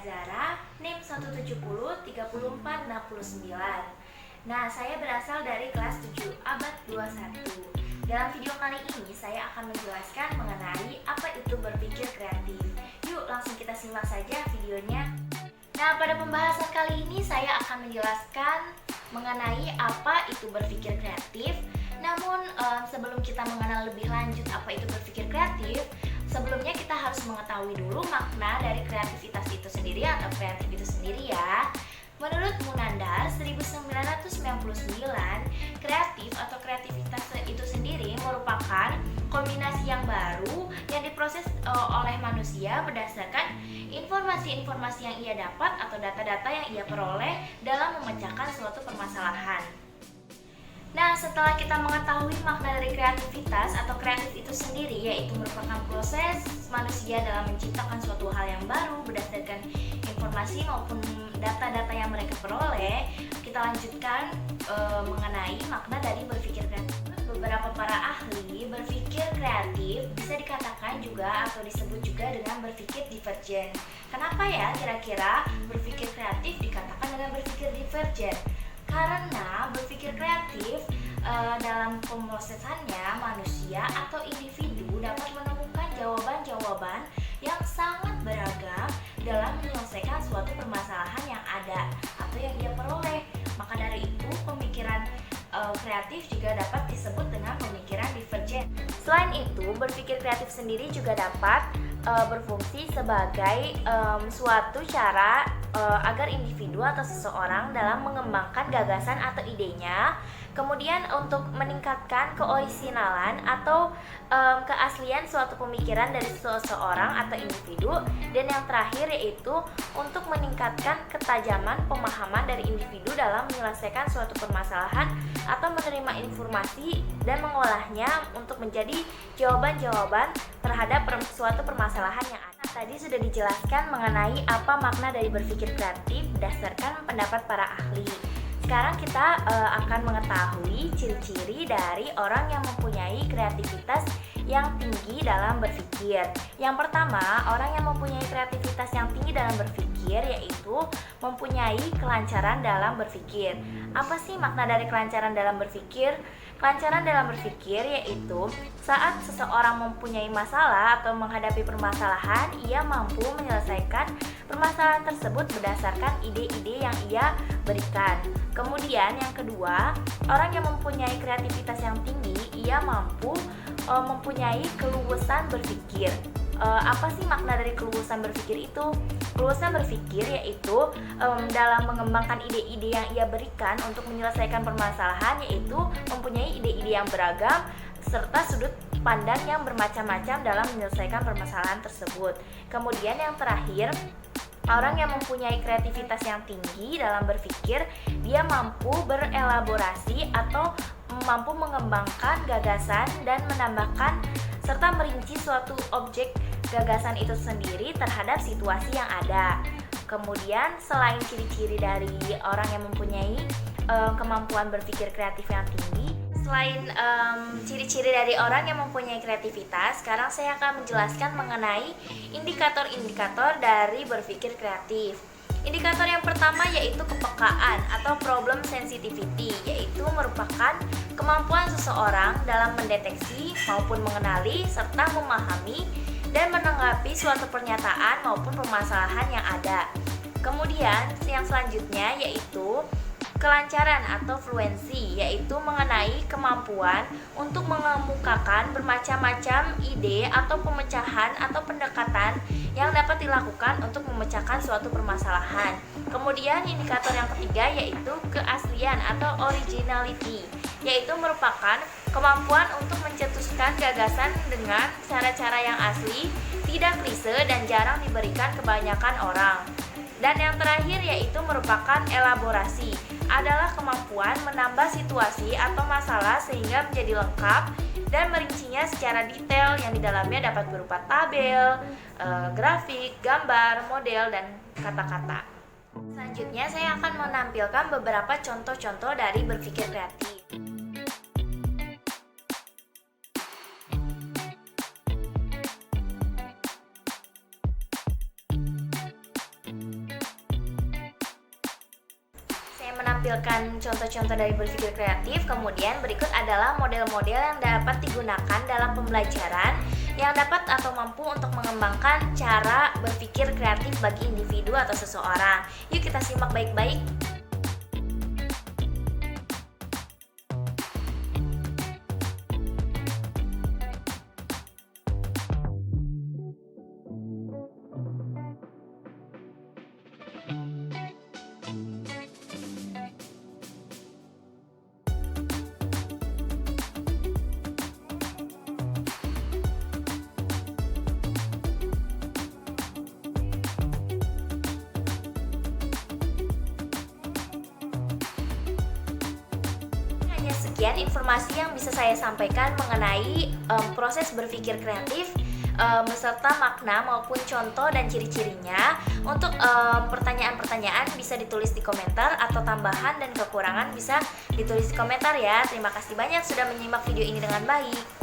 Azara, NIM 1703469. Nah, saya berasal dari kelas 7 abad 21. Dalam video kali ini saya akan menjelaskan mengenai apa itu berpikir kreatif. Yuk langsung kita simak saja videonya. Nah, pada pembahasan kali ini saya akan menjelaskan mengenai apa itu berpikir kreatif. Namun sebelum kita mengenal lebih lanjut apa itu berpikir kreatif, sebelumnya kita harus mengetahui dulu makna dari kreativitas itu sendiri atau kreatif itu sendiri ya. Menurut Munandar 1999, kreatif atau kreativitas itu sendiri merupakan kombinasi yang baru yang diproses oleh manusia berdasarkan informasi-informasi yang ia dapat atau data-data yang ia peroleh dalam memecahkan suatu permasalahan. Nah, setelah kita mengetahui makna dari kreativitas atau kreatif itu sendiri, yaitu merupakan proses manusia dalam menciptakan suatu hal yang baru berdasarkan informasi maupun data-data yang mereka peroleh, kita lanjutkan mengenai makna dari berpikir kreatif. Beberapa para ahli berpikir kreatif bisa dikatakan juga atau disebut juga dengan berpikir divergen. Kenapa ya kira-kira berpikir kreatif dikatakan dengan berpikir divergen? Karena berpikir kreatif dalam pemrosesannya manusia atau individu dapat menemukan jawaban-jawaban yang sangat beragam dalam menyelesaikan suatu permasalahan yang ada atau yang ia peroleh. Maka dari itu pemikiran kreatif juga dapat disebut dengan pemikiran divergen. Selain itu, berpikir kreatif sendiri juga dapat berfungsi sebagai suatu cara agar individu atau seseorang dalam mengembangkan gagasan atau idenya, kemudian untuk meningkatkan keorisinalan atau keaslian suatu pemikiran dari seseorang atau individu, dan yang terakhir yaitu untuk meningkatkan ketajaman pemahaman dari individu dalam menyelesaikan suatu permasalahan atau menerima informasi dan mengolahnya untuk menjadi jawaban-jawaban terhadap suatu permasalahan yang ada. Tadi sudah dijelaskan mengenai apa makna dari berpikir kreatif berdasarkan pendapat para ahli. Sekarang kita akan mengetahui ciri-ciri dari orang yang mempunyai kreativitas yang tinggi dalam berpikir. Yang pertama, orang yang mempunyai kreativitas yang tinggi dalam berpikir yaitu mempunyai kelancaran dalam berpikir. Apa sih makna dari kelancaran dalam berpikir? Kelancaran dalam berpikir yaitu saat seseorang mempunyai masalah atau menghadapi permasalahan, ia mampu menyelesaikan permasalahan tersebut berdasarkan ide-ide yang ia berikan. Kemudian yang kedua, orang yang mempunyai kreativitas yang tinggi, ia mampu mempunyai keluasan berpikir. Apa sih makna dari keluasan berpikir itu? Keluasan berpikir yaitu dalam mengembangkan ide-ide yang ia berikan untuk menyelesaikan permasalahan, yaitu mempunyai ide-ide yang beragam serta sudut pandang yang bermacam-macam dalam menyelesaikan permasalahan tersebut. Kemudian yang terakhir, orang yang mempunyai kreativitas yang tinggi dalam berpikir, dia mampu berelaborasi atau mampu mengembangkan gagasan dan menambahkan serta merinci suatu objek gagasan itu sendiri terhadap situasi yang ada. Kemudian selain ciri-ciri dari orang yang mempunyai kemampuan berpikir kreatif yang tinggi, selain ciri-ciri dari orang yang mempunyai kreativitas, sekarang saya akan menjelaskan mengenai indikator-indikator dari berpikir kreatif. Indikator yang pertama yaitu kepekaan atau problem sensitivity, yaitu merupakan kemampuan seseorang dalam mendeteksi maupun mengenali serta memahami dan menanggapi suatu pernyataan maupun permasalahan yang ada. Kemudian yang selanjutnya yaitu kelancaran atau fluensi, yaitu mengenai kemampuan untuk mengemukakan bermacam-macam ide atau pemecahan atau pendekatan yang dapat dilakukan untuk memecahkan suatu permasalahan. Kemudian indikator yang ketiga yaitu keaslian atau originality, yaitu merupakan kemampuan untuk mencetuskan gagasan dengan cara-cara yang asli, tidak klise dan jarang diberikan kebanyakan orang. Dan yang terakhir yaitu merupakan elaborasi, adalah kemampuan menambah situasi atau masalah sehingga menjadi lengkap dan merincinya secara detail yang di dalamnya dapat berupa tabel, grafik, gambar, model, dan kata-kata. Selanjutnya saya akan menampilkan beberapa contoh-contoh dari berpikir kreatif. menampilkan contoh-contoh dari berpikir kreatif. Kemudian berikut adalah model-model yang dapat digunakan dalam pembelajaran yang dapat atau mampu untuk mengembangkan cara berpikir kreatif bagi individu atau seseorang. Yuk kita simak baik-baik. Sekian informasi yang bisa saya sampaikan mengenai proses berpikir kreatif beserta makna maupun contoh dan ciri-cirinya. Untuk pertanyaan-pertanyaan bisa ditulis di komentar atau tambahan dan kekurangan bisa ditulis di komentar ya. Terima kasih banyak sudah menyimak video ini dengan baik.